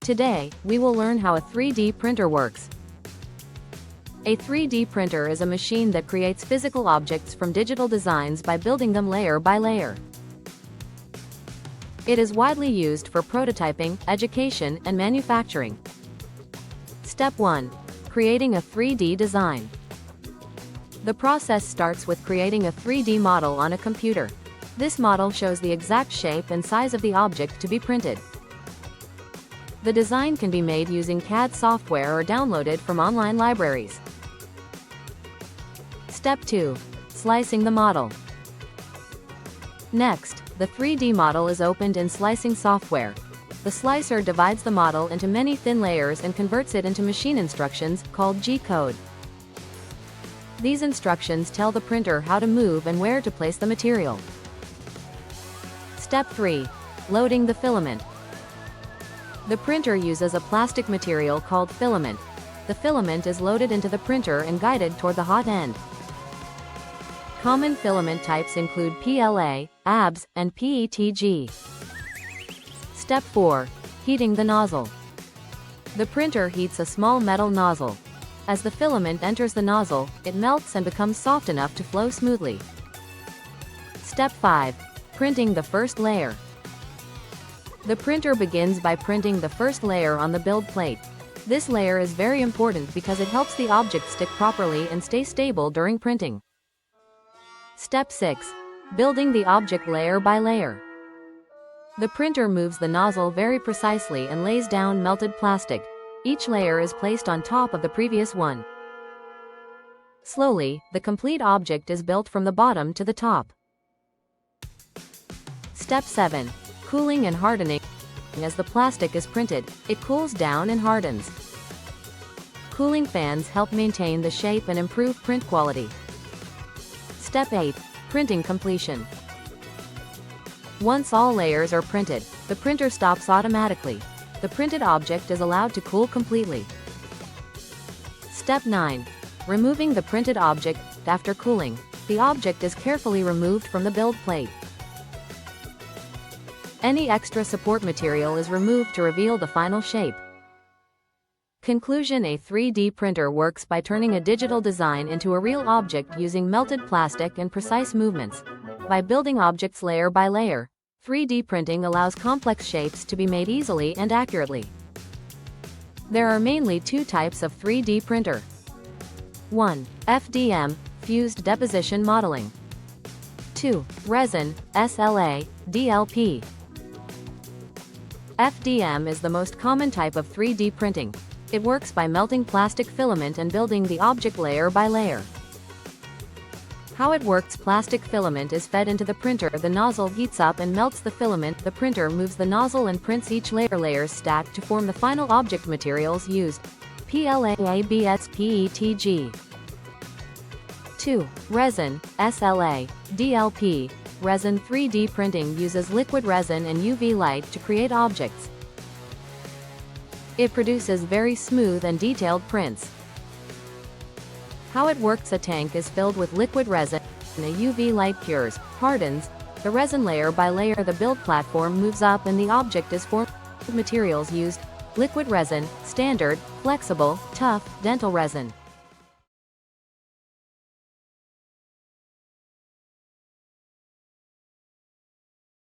Today, we will learn how a 3D printer works. A 3D printer is a machine that creates physical objects from digital designs by building them layer by layer. It is widely used for prototyping, education, and manufacturing. Step 1. Creating a 3D design. The process starts with creating a 3D model on a computer. This model shows the exact shape and size of the object to be printed. The design can be made using CAD software or downloaded from online libraries. Step 2. Slicing the model. Next, the 3D model is opened in slicing software. The slicer divides the model into many thin layers and converts it into machine instructions, called G-code. These instructions tell the printer how to move and where to place the material. Step 3. Loading the filament. The printer uses a plastic material called filament. The filament is loaded into the printer and guided toward the hot end. Common filament types include PLA, ABS, and PETG. Step 4. Heating the nozzle. The printer heats a small metal nozzle. As the filament enters the nozzle, it melts and becomes soft enough to flow smoothly. Step 5. Printing the first layer. The printer begins by printing the first layer on the build plate. This layer is very important because it helps the object stick properly and stay stable during printing. Step 6. Building the object layer by layer. The printer moves the nozzle very precisely and lays down melted plastic. Each layer is placed on top of the previous one. Slowly, the complete object is built from the bottom to the top. Step 7. Cooling and hardening. As the plastic is printed, it cools down and hardens. Cooling fans help maintain the shape and improve print quality. Step 8. Printing completion. Once all layers are printed, the printer stops automatically. The printed object is allowed to cool completely. Step 9. Removing the printed object. After cooling, the object is carefully removed from the build plate. Any extra support material is removed to reveal the final shape. Conclusion: a 3D printer works by turning a digital design into a real object using melted plastic and precise movements. By building objects layer by layer, 3D printing allows complex shapes to be made easily and accurately. There are mainly two types of 3D printer. 1. FDM, Fused Deposition Modeling. 2. Resin, SLA, DLP. FDM is the most common type of 3D printing. It works by melting plastic filament and building the object layer by layer. How it works: plastic filament is fed into the printer, the nozzle heats up and melts the filament, the printer moves the nozzle and prints each layer. Layers stacked to form the final object. Materials used: PLA, ABS, PETG. 2. Resin, SLA, DLP. Resin 3D printing uses liquid resin and UV light to create objects. It produces very smooth and detailed prints. How it works: a tank is filled with liquid resin, and a UV light cures, hardens the resin layer by layer. The build platform moves up and the object is formed. Materials used: liquid resin, standard, flexible, tough, dental resin.